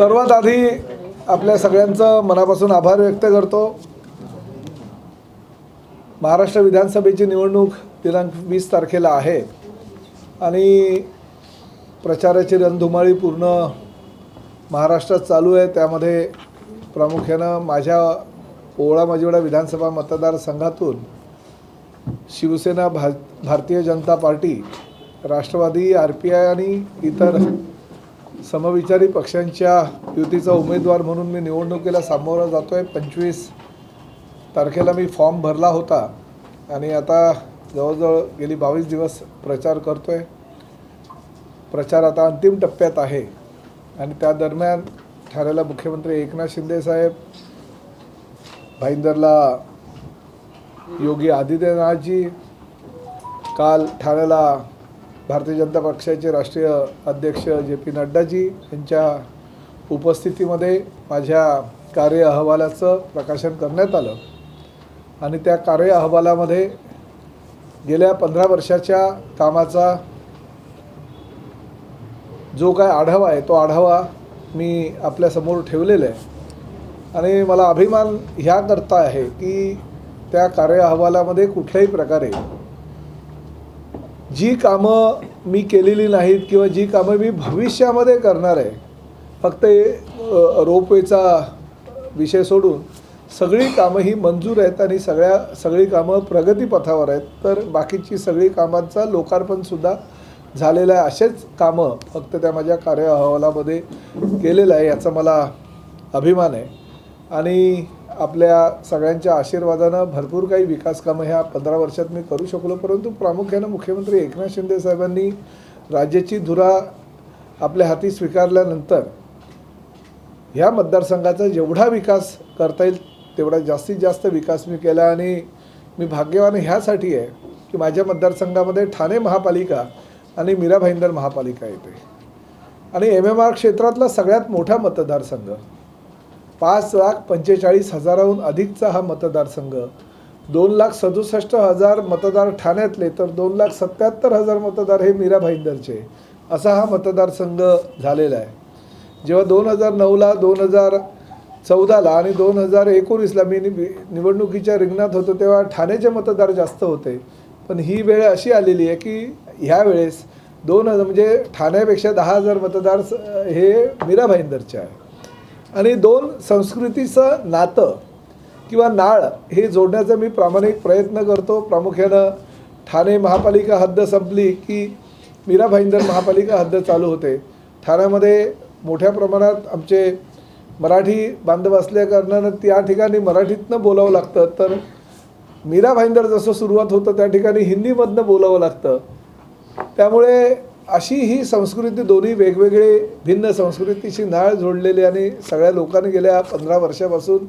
सर्वात आधी आपल्या सगळ्यांचं मनापासून आभार व्यक्त करतो। महाराष्ट्र विधानसभेची निवडणूक दिनांक 20 तारखेला आहे आणि प्रचाराची रणधुमाळी पूर्ण महाराष्ट्रात चालू आहे। त्यामध्ये प्रामुख्याने माझ्या पोवळा माजिवडा विधानसभा मतदारसंघातून शिवसेना, भारतीय जनता पार्टी, राष्ट्रवादी, RPI आणि इतर समविचारी पक्षांच्या युतीचा उमेदवार म्हणून मी निवडणुकीला सामोरा जातोय। 25 तारखेला मी फॉर्म भरला होता आणि आता जवळजवळ गेली 22 दिवस प्रचार करतोय। प्रचार आता अंतिम टप्प्यात आहे आणि त्या दरम्यान ठाण्याला मुख्यमंत्री एकनाथ शिंदे साहेब, भाईंदरला योगी आदित्यनाथजी, काल ठाण्याला भारतीय जनता पक्षाचे राष्ट्रीय अध्यक्ष JP नड्डाजी यांच्या उपस्थितीमध्ये माझ्या कार्य अहवालाचं प्रकाशन करण्यात आलं आणि त्या कार्य अहवालामध्ये गेल्या 15 वर्षाच्या कामाचा जो काय आढावा आहे तो आढावा मी आपल्यासमोर ठेवलेला आहे आणि मला अभिमान ह्याकरता आहे की त्या कार्य अहवालामध्ये कुठल्याही प्रकारे जी कामं मी केलेली नाहीत किंवा जी कामं मी भविष्यामध्ये करणार आहे, फक्त रोपवेचा विषय सोडून सगळी कामं ही मंजूर आहेत आणि सगळी कामं प्रगतीपथावर आहेत। तर बाकीची सगळी कामांचा लोकार्पणसुद्धा झालेलं आहे। असेच कामं फक्त त्या माझ्या कार्य अहवालामध्ये केलेलं आहे, याचा मला अभिमान आहे आणि आपल्या सगळ्यांच्या आशीर्वादानं भरपूर काही विकास कामं ह्या 15 वर्षात मी करू शकलो। परंतु प्रामुख्यानं मुख्यमंत्री एकनाथ शिंदे साहेबांनी राज्याची धुरा आपल्या हाती स्वीकारल्यानंतर ह्या मतदारसंघाचा जेवढा विकास करता येईल तेवढा जास्तीत जास्त विकास मी केला आणि मी भाग्यवान ह्यासाठी आहे की माझ्या मतदारसंघामध्ये ठाणे महापालिका आणि मीरा भाईंदर महापालिका येते आणि MMR क्षेत्रातला सगळ्यात मोठा मतदारसंघ, 5,45,000हून अधिकचा हा मतदारसंघ, 2,67,000 मतदार ठाण्यातले तर 2,77,000 मतदार हे मीरा भाईंदरचे, असा हा मतदारसंघ झालेला आहे। जेव्हा 2009ला, 2014ला आणि 2019ला मी निवडणुकीच्या रिंगणात होतो तेव्हा ठाण्याचे मतदार जास्त होते, पण ही वेळ अशी आलेली आहे की ह्या वेळेस म्हणजे ठाण्यापेक्षा 10,000 मतदार हे मीरा भाईंदरचे आहे आणि दोन संस्कृतीचं नातं किंवा नाळ हे जोडण्याचा मी प्रामाणिक प्रयत्न करतो। प्रामुख्यानं ठाणे महापालिका हद्द संपली की मीरा भाईंदर महापालिका हद्द चालू होते। ठाण्यामध्ये मोठ्या प्रमाणात आमचे मराठी बांधव असल्याकारणानं त्या ठिकाणी मराठीतनं बोलावं लागतं, तर मीरा भाईंदर जसं सुरुवात होतं त्या ठिकाणी हिंदीमधनं बोलावं लागतं। त्यामुळे अशी ही संस्कृती, दोन्ही वेगवेगळे भिन्न संस्कृतीशी नाळ जोडलेली आणि सगळ्या लोकांनी गेल्या 15 वर्षापासून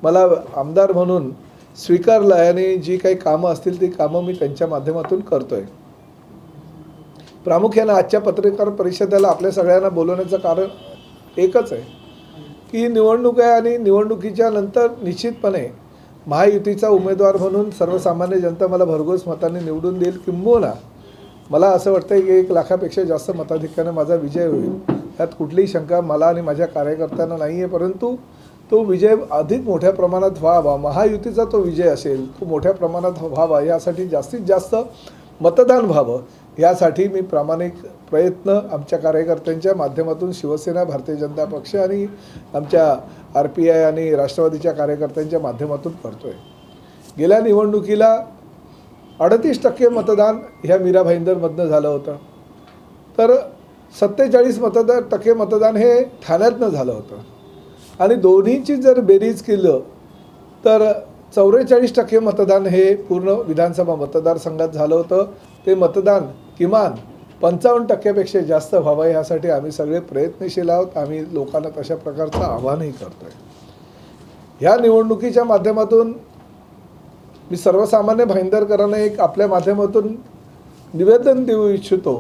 मला आमदार म्हणून स्वीकारलं आहे आणि जी काही कामं असतील ती कामं मी त्यांच्या माध्यमातून करतोय। प्रामुख्यानं आजच्या पत्रकार परिषदेला आपल्या सगळ्यांना बोलवण्याचं कारण एकच आहे की निवडणूक आहे आणि निवडणुकीच्या नंतर निश्चितपणे महायुतीचा उमेदवार म्हणून सर्वसामान्य जनता मला भरघोस मतांनी निवडून देईल। किंबहुना मला असं वाटतं की 1 लाखापेक्षा जास्त मताधिक्याने माझा विजय होईल, यात कुठलीही शंका मला आणि माझ्या कार्यकर्त्यांना नाही आहे। परंतु तो विजय अधिक मोठ्या प्रमाणात व्हावा, महायुतीचा तो विजय असेल तो मोठ्या प्रमाणात व्हावा, यासाठी जास्तीत जास्त मतदान व्हावं यासाठी मी प्रामाणिक प्रयत्न आमच्या कार्यकर्त्यांच्या माध्यमातून शिवसेना, भारतीय जनता पक्ष आणि आमच्या RPI आणि राष्ट्रवादीच्या कार्यकर्त्यांच्या माध्यमातून करतोय। गेल्या निवडणुकीला 38% मतदान ह्या मीरा भाईंदरमधनं झालं होतं, तर 47% मतदान हे ठाण्यातनं झालं होतं आणि दोन्हीची जर बेरीज केलं तर 44% मतदान हे पूर्ण विधानसभा मतदारसंघात झालं होतं। ते मतदान किमान 55%पेक्षा जास्त व्हावं यासाठी आम्ही सगळे प्रयत्नशील आहोत। आम्ही लोकांना तशा प्रकारचं आव्हानही करतोय। ह्या निवडणुकीच्या माध्यमातून मी सर्वसामान्य भाईंदरकरांना एक आपल्या माध्यमातून निवेदन देऊ इच्छितो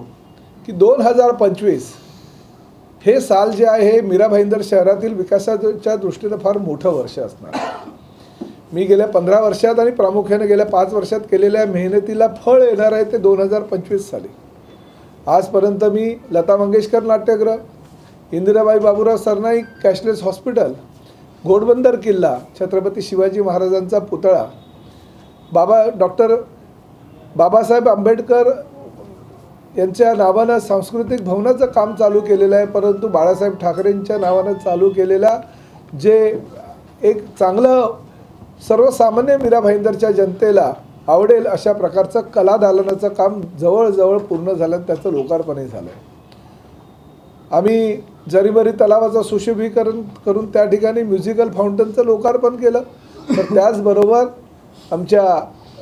की 2025 हे साल जे आहे हे मीरा भाईंदर शहरातील विकासाच्या दृष्टीनं फार मोठं वर्ष असणार। मी गेल्या 15 वर्षात आणि प्रामुख्याने गेल्या 5 वर्षात केलेल्या मेहनतीला फळ येणार आहे ते 2025 साली। आजपर्यंत मी लता मंगेशकर नाट्यगृह, इंदिराबाई बाबूराव सरनाईक कॅशलेस हॉस्पिटल, घोडबंदर किल्ला, छत्रपती शिवाजी महाराजांचा पुतळा, डॉक्टर बाबासाहेब आंबेडकर यांच्या नावानं सांस्कृतिक भवनाचं काम चालू केलेलं आहे, परंतु बाळासाहेब ठाकरेंच्या नावानं चालू केलेला जे एक चांगलं सर्वसामान्य मीरा भाईंदरच्या जनतेला आवडेल अशा प्रकारचं कला दालनाचं काम जवळजवळ पूर्ण झालं, त्याचं लोकार्पणही झालं आहे. आम्ही जरीबरी तलावाचं सुशोभीकरण करून त्या ठिकाणी म्युझिकल फाउंटनचं लोकार्पण केलं. तर त्याचबरोबर आमच्या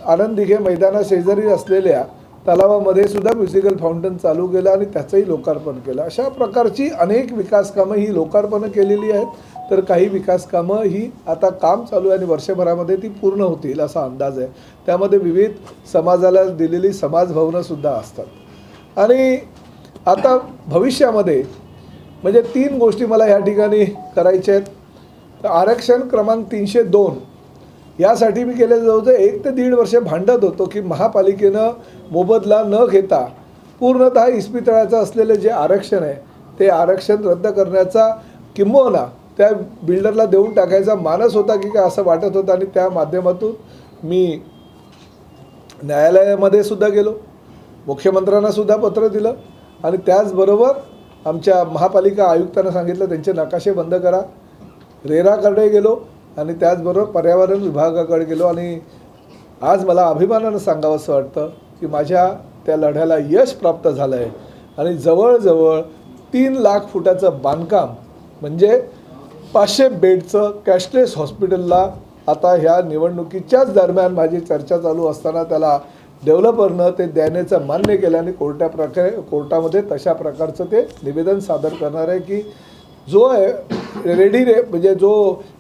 आनंद दिघे मैदानाशेजारी असलेल्या तलावामध्ये सुद्धा म्युझिकल फाउंटन चालू केलं आणि त्याचंही लोकार्पण केलं. अशा प्रकारची अनेक विकासकामं ही लोकार्पणं केलेली आहेत. तर काही विकासकामं ही आता काम चालू आहे आणि वर्षभरामध्ये ती पूर्ण होतील असा अंदाज आहे. त्यामध्ये विविध समाजाला दिलेली समाजभवनंसुद्धा असतात. आणि आता भविष्यामध्ये म्हणजे 3 गोष्टी मला ह्या ठिकाणी करायच्या आहेत. तर आरक्षण क्रमांक 302 यासाठी मी गेले जवळजवळ 1 ते 1.5 वर्ष भांडत होतो की महापालिकेनं मोबदला न घेता पूर्णतः इस्पितळाचं असलेलं जे आरक्षण आहे ते आरक्षण रद्द करण्याचा किंबहुना त्या बिल्डरला देऊन टाकायचा मानस होता की काय असं वाटत होतं. आणि त्या माध्यमातून मी न्यायालयामध्ये सुद्धा गेलो, मुख्यमंत्र्यांना सुद्धा पत्र दिलं आणि त्याचबरोबर आमच्या महापालिका आयुक्तांना सांगितलं त्यांचे नकाशे बंद करा. रेराकडे गेलो आणि त्याचबरोबर पर्यावरण विभागाकडे गेलो. आणि आज मला अभिमानानं सांगावंसं वाटतं की माझ्या त्या लढ्याला यश प्राप्त झालं आहे. आणि जवळजवळ 3 लाख फुटाचं बांधकाम म्हणजे 500 बेडचं कॅशलेस हॉस्पिटलला आता ह्या निवडणुकीच्याच दरम्यान माझी चर्चा चालू असताना त्याला डेव्हलपरनं ते देण्याचं मान्य केलं आणि कोर्टामध्ये तशा प्रकारचं ते निवेदन सादर करणार आहे की जो आहे म्हणजे जो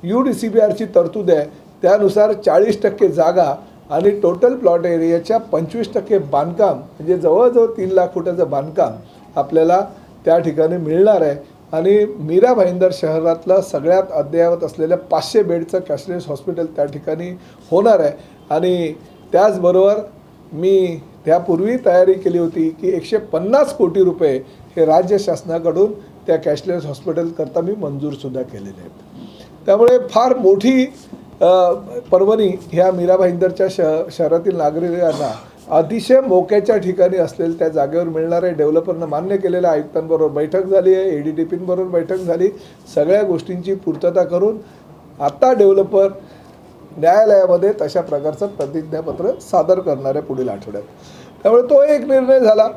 UDCPRची तरतूद आहे त्यानुसार 40% जागा आणि टोटल प्लॉट एरियाच्या 25% बांधकाम म्हणजे जवळजवळ 3 लाख फुटाचं बांधकाम आपल्याला त्या ठिकाणी मिळणार आहे. आणि मीरा भाईंदर शहरातलं सगळ्यात अद्ययावत असलेलं 500 बेडचं कॅशलेस हॉस्पिटल त्या ठिकाणी होणार आहे. आणि त्याचबरोबर मी त्यापूर्वी तयारी केली होती की 150 कोटी रुपये हे राज्य शासनाकडून त्या कॅशलेस हॉस्पिटलकरता मी मंजूरसुद्धा केलेले आहेत. त्यामुळे फार मोठी पर्वणी ह्या मीरा भाईंदरच्या शहरातील नागरिकांना अतिशय मोक्याच्या ठिकाणी असलेल्या त्या जागेवर मिळणार आहे. डेव्हलपरनं मान्य केलेल्या आयुक्तांबरोबर बैठक झाली आहे, ADTPबरोबर बैठक झाली. सगळ्या गोष्टींची पूर्तता करून आता डेव्हलपर न्यायालयामध्ये तशा प्रकारचं प्रतिज्ञापत्र सादर करणार आहे पुढील आठवड्यात. त्यामुळे तो एक निर्णय झाला.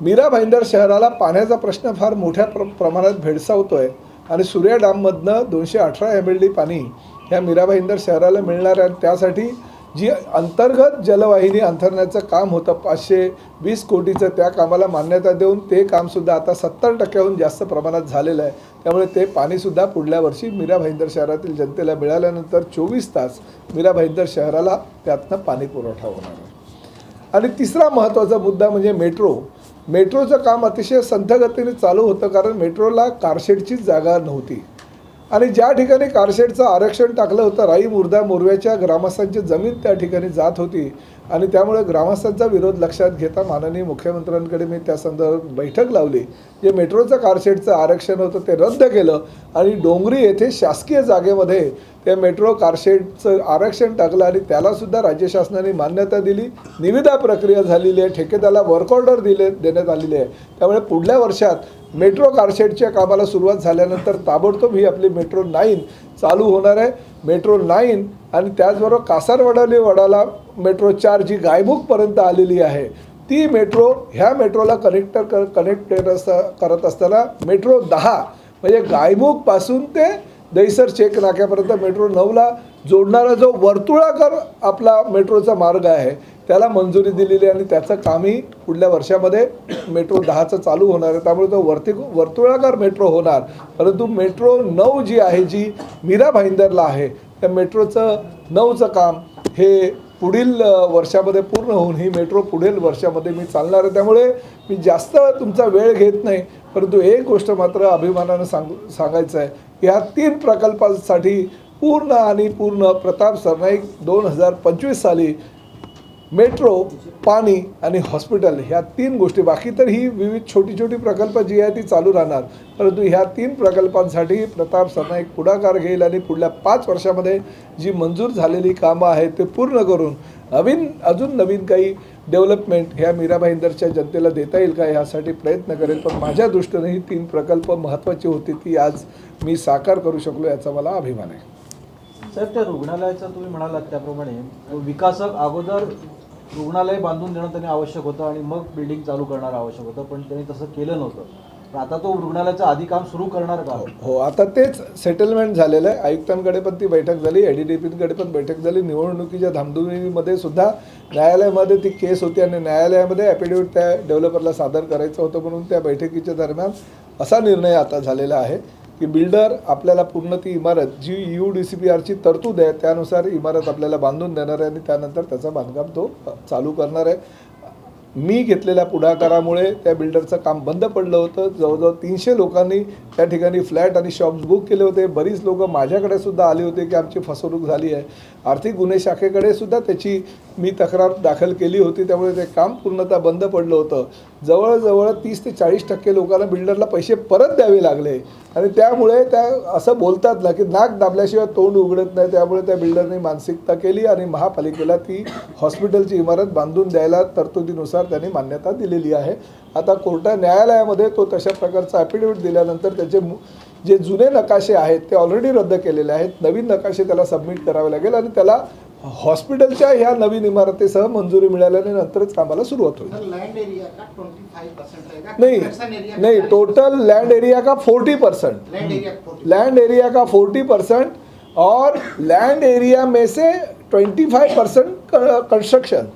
मीरा भाईंदर शहराला पाण्याचा प्रश्न फार मोठ्या प्रमाणात भेडसावतो आहे आणि सूर्या डॅममधनं 218 MLD पाणी ह्या मीरा भाईंदर शहराला मिळणार आहे. आणि त्यासाठी जी अंतर्गत जलवाहिनी अंथरण्याचं काम होतं 520 कोटीचं त्या कामाला मान्यता देऊन ते कामसुद्धा आता 70%हून जास्त प्रमाणात झालेलं आहे. त्यामुळे ते पाणीसुद्धा पुढल्या वर्षी मीरा भाईंदर शहरातील जनतेला मिळाल्यानंतर 24 तास मीरा भाईंदर शहराला त्यातनं पाणी पुरवठा होणार आहे. आणि तिसरा महत्त्वाचा मुद्दा म्हणजे मेट्रोचं काम अतिशय संथ गतीने चालू होतं कारण मेट्रोला कारशेडचीच जागा नव्हती. आणि ज्या ठिकाणी कारशेडचं आरक्षण टाकलं होतं राई मुर्दा मोरव्याच्या ग्रामस्थांची जमीन त्या ठिकाणी जात होती आणि त्यामुळे ग्रामस्थांचा विरोध लक्षात घेता माननीय मुख्यमंत्र्यांकडे मी त्या संदर्भात बैठक लावली. जे मेट्रोचं कारशेडचं आरक्षण होतं ते रद्द केलं आणि डोंगरी येथे शासकीय जागेमध्ये त्या मेट्रो कारशेडचं आरक्षण टाकलं आणि त्यालासुद्धा राज्य शासनाने मान्यता दिली. निविदा प्रक्रिया झालेली आहे, ठेकेदाराला वर्क ऑर्डर देण्यात आलेली आहे. त्यामुळे पुढल्या वर्षात मेट्रो कारशेडच्या कामाला सुरुवात झाल्यानंतर ताबडतोब ही आपली मेट्रो 9 चालू होणार आहे. मेट्रो 9 आणि त्याचबरोबर कासारवडाला मेट्रो 4 जी गायमुखपर्यंत आलेली आहे ती मेट्रो ह्या मेट्रोला कनेक्ट करत असताना मेट्रो 10 म्हणजे गायमुखपासून ते दहिसर चेक नाक्यापर्यंत मेट्रो 9ला जोडणारा जो वर्तुळाकार आपला मेट्रोचा मार्ग आहे त्याला मंजुरी दिलेली आहे आणि त्याचं कामही पुढल्या वर्षामध्ये मेट्रो 10चं चालू होणार आहे. त्यामुळे तो वर्तुळाकार मेट्रो होणार. परंतु मेट्रो 9 जी आहे जी मीरा भाईंदरला आहे त्या मेट्रोचं 9चं काम हे पुढील वर्षामध्ये पूर्ण होऊन ही मेट्रो पुढील वर्षामध्ये मी चालणार आहे. त्यामुळे मी जास्त तुमचा वेळ घेत नाही, परंतु एक गोष्ट मात्र अभिमानानं सांगायचं आहे की ह्या 3 प्रकल्पांसाठी पूर्ण प्रताप सरनाईक 2025 साली मेट्रो, पाणी आणि हॉस्पिटल ह्या 3 गोष्टी. बाकी तर ही विविध छोटी छोटी प्रकल्प जी आहे ती चालू राहणार, परंतु ह्या 3 प्रकल्पांसाठी प्रताप सरनाईक पुढाकार घेईल आणि पुढल्या 5 वर्षामध्ये जी मंजूर झालेली कामं आहेत ते पूर्ण करून अजून नवीन काही डेव्हलपमेंट ह्या मीरा भाईंदरच्या जनतेला देता येईल का ह्यासाठी प्रयत्न करेल. पण माझ्या दृष्टीने ही 3 प्रकल्प महत्त्वाची होती, ती आज मी साकार करू शकलो याचा मला अभिमान आहे. साहेब, त्या रुग्णालयाचं तुम्ही म्हणालात त्याप्रमाणे विकासक अगोदर रुग्णालय बांधून देणं त्यांनी आवश्यक होतं आणि मग बिल्डिंग चालू करणं आवश्यक होतं, पण त्यांनी तसं केलं नव्हतं. पण आता तो रुग्णालयाचं आधी काम सुरू करणार का? हो, आता तेच सेटलमेंट झालेलं आहे. आयुक्तांकडे पण ती बैठक झाली, ADDPकडे पण बैठक झाली. निवडणुकीच्या धामधुमीमध्ये सुद्धा न्यायालयामध्ये ती केस होती आणि न्यायालयामध्ये ॲफिडेव्हिट त्या डेव्हलपरला सादर करायचं होतं, म्हणून त्या बैठकीच्या दरम्यान असा निर्णय आता झालेला आहे की बिल्डर आपल्याला पूर्ण ती इमारत जी UDCPRची तरतूद आहे त्यानुसार इमारत आपल्याला बांधून देणार आहे आणि त्यानंतर त्याचं बांधकाम तो चालू करणार आहे. मी घेतलेल्या पुढाकारामुळे त्या बिल्डरचं काम बंद पडलं होतं. जवळजवळ 300 लोकांनी त्या ठिकाणी फ्लॅट आणि शॉप्स बुक केले होते. बरीच लोकं माझ्याकडे सुद्धा आली होते की आमची फसवणूक झाली आहे. आर्थिक गुन्हे शाखेकडे सुद्धा त्याची मी तक्रार दाखल केली होती. त्यामुळे ते काम पूर्णतः बंद पडलं होतं. जवळजवळ 30 ते 40% लोकांना बिल्डरला पैसे परत द्यावे लागले आणि त्यामुळे त्या असं बोलतात ना की नाक दाबल्याशिवाय तोंड उघडत नाही. त्यामुळे त्या बिल्डरने मानसिकता केली आणि महापालिकेला ती हॉस्पिटलची इमारत बांधून द्यायला तरतुदीनुसार त्यांनी मान्यता दिलेली आहे. आता न्यायालयामध्ये तो तशा प्रकारचा ॲफिडेव्हिट दिल्यानंतर त्याचे जे जुने नकाशे आहेत ते ऑलरेडी रद्द केलेले आहेत. नवीन नकाशे त्याला सबमिट करावे लागेल आणि त्याला हॉस्पिटलच्या ह्या नवीन इमारतीसह मंजुरी मिळाल्याने नंतरच कामाला सुरुवात होईल. नहीं, टोटल लैंड एरिया का 40%, लैंड एरिया का 40% और लैंड एरिया में से 25% कंस्ट्रक्शन.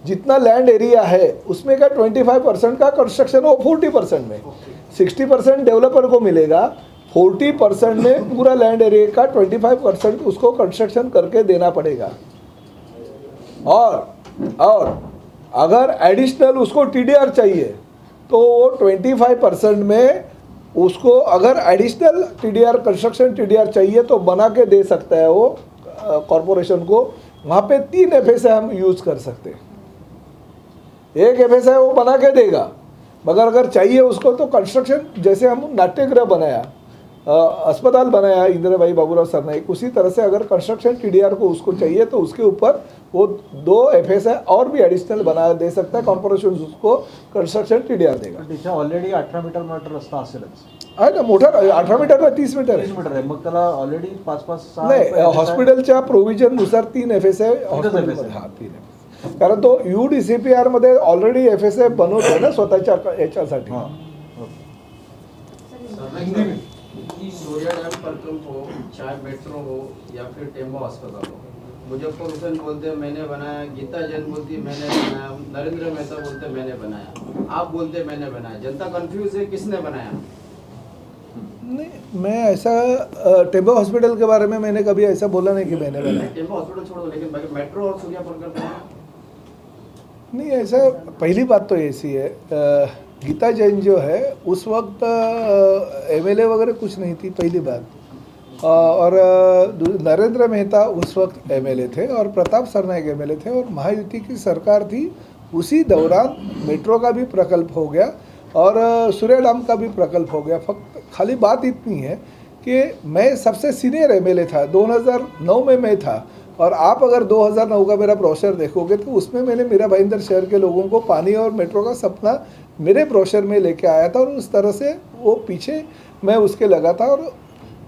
जितना लैंड एरिया है उसमें का 25% का कंस्ट्रक्शन हो 40% में, 60% डेवलपर को मिलेगा, 40% में पूरा लैंड एरिया का 25% उसको कंस्ट्रक्शन करके देना पड़ेगा. और अगर एडिशनल उसको TDR चाहिए तो 25% में उसको अगर एडिशनल TDR कंस्ट्रक्शन TDR चाहिए तो बना के दे सकता है वो कॉरपोरेशन को. वहाँ पे 3 FSI हम यूज़ कर सकते हैं. एक FSI वो बना के देगा, मगर अगर चाहिए उसको तो कंस्ट्रक्शन, जैसे हम नाट्यगृह बनाया, अस्पताल बनाया इंदिराबाई बाबूराव सरनाईक, उसी तरह से अगर कंस्ट्रक्शन TDR को उसको चाहिए तो उसके ऊपर वो 2 FSI और भी एडिशनल बना दे सकता है. कॉर्पोरेशन उसको कंस्ट्रक्शन TDR देगा. तिथे ऑलरेडी 18 मीटर रस्ता असेलच आहे ना, मोठा 18 मीटर ना 30 मीटर 30 मीटर आहे. मग त्याला ऑलरेडी 5-5-6 नाही, हॉस्पिटलच्या प्रोव्हिजननुसार 3 FSI हॉस्पिटलमध्ये. हा, 3 FSI, कारण तो UDCPR मध्ये ऑलरेडी FSI बनवतो ना स्वतःच्या याच्यासाठी. सूर्या डैम प्रकल्प हो, चाहे मेट्रो हो या फिर टेम्बो अस्पताल हो, मुजफ्फर हुसैन बोलते मैंने बनाया, गीता जैन बोलती मैंने बनाया, नरेंद्र मेहता बोलते मैंने बनाया, आप बोलते मैंने बनाया. जनता कंफ्यूज है किसने बनाया? नहीं, मैं ऐसा टेम्बो हॉस्पिटल के बारे में मैंने कभी ऐसा बोला नहीं कि मैंने बनाया. टेम्बो हॉस्पिटल छोड़ दो, लेकिन मेट्रो और सूर्या प्रकल्प नहीं, ऐसा पहली बात तो ऐसी है, गीता जैन जो है उस वक्त MLA वगैरह कुछ नहीं थी, पहली बात. और नरेंद्र मेहता उस वक्त MLA थे और प्रताप सरनाईक MLA थे और महायुति की सरकार थी. उसी दौरान मेट्रो का भी प्रकल्प हो गया और सूर्या डैम का भी प्रकल्प हो गया. फक्त खाली बात इतनी है कि मैं सबसे सीनियर MLA था, 2009 में मैं था. और आप अगर 2009 का मेरा ब्रोशर देखोगे तो उसमें मैंने मीरा भाईंदर शहर के लोगों को पानी और मेट्रो का सपना मेरे ब्रोशर में लेके आया था और उस तरह से वो पीछे मैं उसके लगा था. और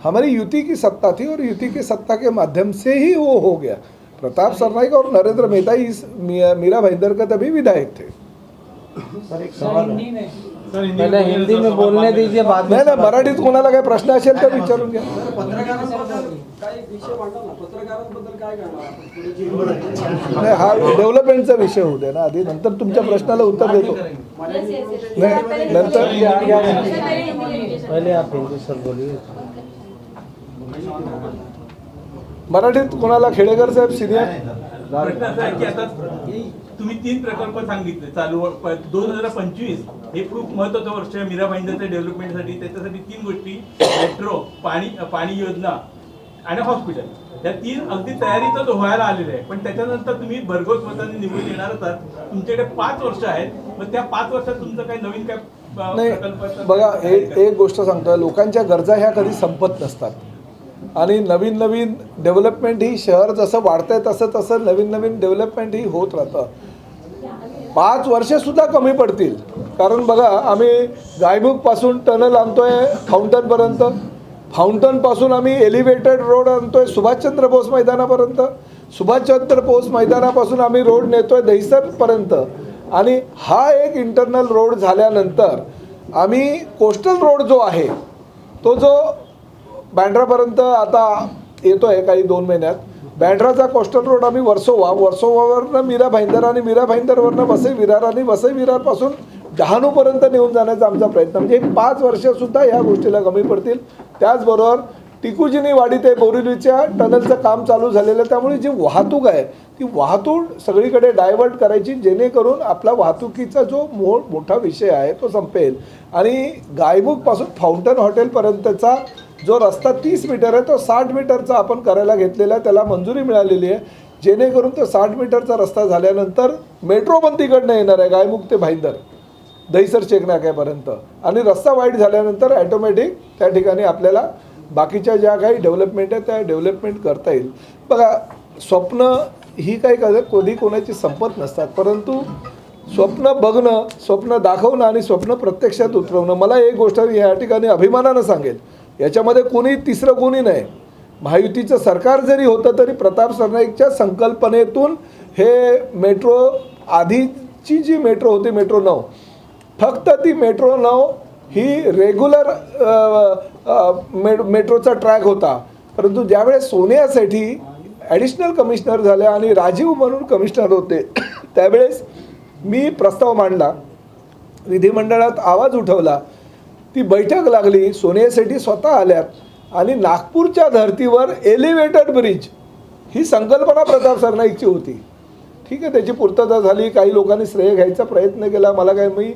हमारी युति की सत्ता थी और युति की सत्ता के माध्यम से ही वो हो गया. प्रताप सरनाईक और नरेंद्र मेहता इस मीरा भाईंदर का तभी विधायक थे. पहले हिंदी में बोलने दीजिए, बाद में. नाही ना, मराठीत कोणाला काही प्रश्न असेल तर विचारून घ्या. नाही, हा डेव्हलपमेंटचा विषय होऊ दे ना आधी, नंतर तुमच्या प्रश्नाला उत्तर देतो. नाही, नंतर पहले आप हिंदी सर बोलिए. मराठीत कोणाला खेडेकर साहेब सिनियर. प्रश्न असा आहे की आता तुम्ही 3 प्रकल्प सांगितले चालू 2025 हे खूप महत्त्वाचं वर्ष आहे मीरा भाईंदरच्या डेव्हलपमेंटसाठी. त्याच्यासाठी 3 गोष्टी, मेट्रो, पाणी योजना आणि हॉस्पिटल या 3 अगदी तयारीतच व्हायला आलेले आहे. पण त्याच्यानंतर तुम्ही भरघोस मतांनी निवडून येणार आहात. तुमच्याकडे 5 वर्ष आहेत. मग त्या 5 वर्षात तुमचं काही नवीन काय प्रकल्प नाही बघा, एक गोष्ट सांगतो, लोकांच्या गरजा ह्या कधी संपत नसतात आणि नवीन नवीन डेव्हलपमेंट ही शहर जसं वाढतंय तसं तसं नवीन नवीन डेव्हलपमेंट ही होत राहतं. 5 वर्षेसुद्धा कमी पडतील. कारण बघा, आम्ही गायमुखपासून टनल आणतोय फाउंटनपर्यंत, फाउंटनपासून आम्ही एलिव्हेटेड रोड आणतोय सुभाषचंद्र बोस मैदानापर्यंत, सुभाषचंद्र बोस मैदानापासून आम्ही रोड नेतोय दहिसरपर्यंत. आणि हा एक इंटरनल रोड झाल्यानंतर आम्ही कोस्टल रोड जो आहे तो जो बँड्रापर्यंत आता येतो आहे काही 2 महिन्यात, बँड्राचा कोस्टल रोड आम्ही वर्सोवावरनं मीरा भाईंदर आणि मीरा भाईंदरवरनं वसई विरार आणि वसई विरारपासून डहाणूपर्यंत नेऊन जाण्याचा आमचा प्रयत्न. म्हणजे 5 वर्षसुद्धा ह्या गोष्टीला कमी पडतील. त्याचबरोबर टिकुजिनी वाडी ते बोरिवलीच्या टनलचं काम चालू झालेलं, त्यामुळे जी वाहतूक आहे ती वाहतूक सगळीकडे डायव्हर्ट करायची, जेणेकरून आपला वाहतुकीचा जो मोठा विषय आहे तो संपेल. आणि गायमुखपासून फाउंटन हॉटेलपर्यंतचा जो रस्ता 30 मीटर आहे तो 60 मीटरचा आपण करायला घेतलेला आहे. त्याला मंजुरी मिळालेली आहे, जेणेकरून तो 60 मीटरचा रस्ता झाल्यानंतर मेट्रो पण तिकडनं येणार आहे गायमुख ते भाईंदर दहिसर चेकनाक्यापर्यंत. आणि रस्ता वाईट झाल्यानंतर ॲटोमॅटिक त्या ठिकाणी आपल्याला बाकीच्या ज्या काही डेव्हलपमेंट आहे त्या डेव्हलपमेंट करता येईल. बघा, स्वप्न ही काही कधी कोणाची संपत नसतात, परंतु स्वप्न बघणं, स्वप्न दाखवणं आणि स्वप्न प्रत्यक्षात उतरवणं, मला एक गोष्ट या ठिकाणी अभिमानानं सांगेल, याच्यामध्ये कोणी तिसरं कोणी नाही. महायुतीचं सरकार जरी होतं तरी प्रताप सरनाईकच्या संकल्पनेतून हे मेट्रो, आधीची जी मेट्रो होती मेट्रो 9, फक्त ती मेट्रो 9 ही रेग्युलर मेट्रोचा ट्रॅक होता. परंतु ज्यावेळेस सोनिया सेठी ॲडिशनल कमिशनर झाल्या आणि राजीव म्हणून कमिशनर होते, त्यावेळेस मी प्रस्ताव मांडला, विधिमंडळात आवाज उठवला, ती बैठक लागली, सोनिया सेठी स्वतः आल्यात आणि नागपूरच्या धर्तीवर एलिव्हेटेड ब्रिज ही संकल्पना प्रताप सरनाईकची होती. ठीक आहे, त्याची पूर्तता झाली. काही लोकांनी श्रेय घ्यायचा प्रयत्न केला. मला काय, मी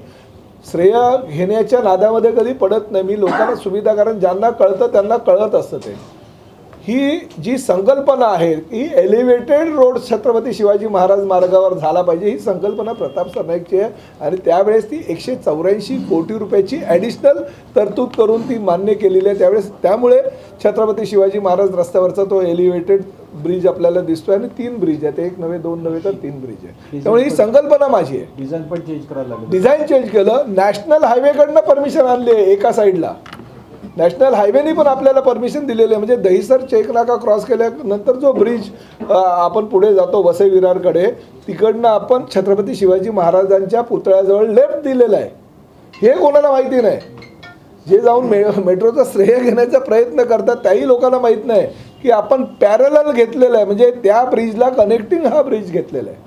श्रेय घेण्याच्या नादामध्ये कधी पडत नाही. मी लोकांना सुविधा, कारण ज्यांना कळतं त्यांना कळत असतं ते. ही जी संकल्पना आहे की एलिव्हेटेड रोड छत्रपती शिवाजी महाराज मार्गावर झाला पाहिजे, ही संकल्पना प्रताप सरनाईकची आहे. आणि त्यावेळेस ती 184 कोटी रुपयाची ॲडिशनल तरतूद करून ती मान्य केलेली आहे त्यावेळेस. त्यामुळे छत्रपती शिवाजी महाराज रस्त्यावरचा तो एलिव्हेटेड ब्रिज आपल्याला दिसतो आहे. आणि 3 ब्रिज आहेत, 1 नव्हे 2 नव्हे तर 3 ब्रिज आहे. त्यामुळे ही संकल्पना माझी आहे. डिझाईन पण चेंज करायला लागेल. डिझाईन चेंज केलं. नॅशनल हायवेकडनं परमिशन आणली आहे एका साईडला, नॅशनल हायवेनी पण आपल्याला परमिशन दिलेली आहे. म्हणजे दहिसर चेकनाका क्रॉस केल्यानंतर जो ब्रिज आपण पुढे जातो वसई विरारकडे, तिकडनं आपण छत्रपती शिवाजी महाराजांच्या पुतळ्याजवळ लेफ्ट दिलेला आहे. हे कोणाला माहिती नाही. जे जाऊन मेट्रोचा श्रेय घेण्याचा प्रयत्न करतात त्याही लोकांना माहीत नाही की आपण पॅरलल घेतलेलं आहे, म्हणजे त्या ब्रिजला कनेक्टिंग हा ब्रिज घेतलेला आहे.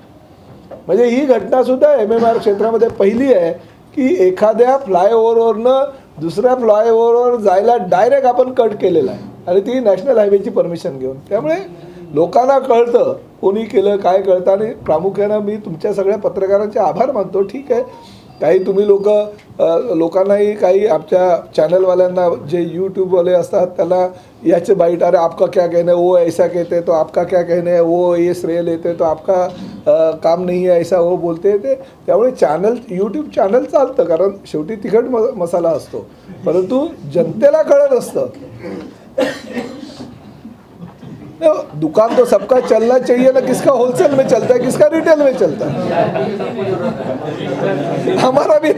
म्हणजे ही घटनासुद्धा MMR क्षेत्रामध्ये पहिली आहे की एखाद्या फ्लायओव्हरवरनं दुसऱ्या फ्लायओव्हरवर जायला डायरेक्ट आपण कट केलेला आहे, आणि ती नॅशनल हायवेची परमिशन घेऊन. त्यामुळे लोकांना कळतं कोणी केलं, काय कळतं. आणि प्रामुख्यानं मी तुमच्या सगळ्या पत्रकारांचे आभार मानतो. ठीक आहे, काही तुम्ही लोकांनाही, काही आमच्या चॅनलवाल्यांना जे यूट्यूबवाले असतात त्यांना याचे बाईट, अरे आपका क्या कहना है, वो ऐसा कहते तो आपका क्या कहना है, वो ये श्रेय लेते तो आपका काम नहीं है, ऐसा वो बोलते ते. त्यामुळे यूट्यूब चॅनल चालतं, कारण शेवटी तिखट मसाला असतो, परंतु जनतेला कळत असतं. दुकान तो सबका चलना चाहिए ना, किसका होलसेल में चलता है, किसका रिटेल में चलता है, हमारा भी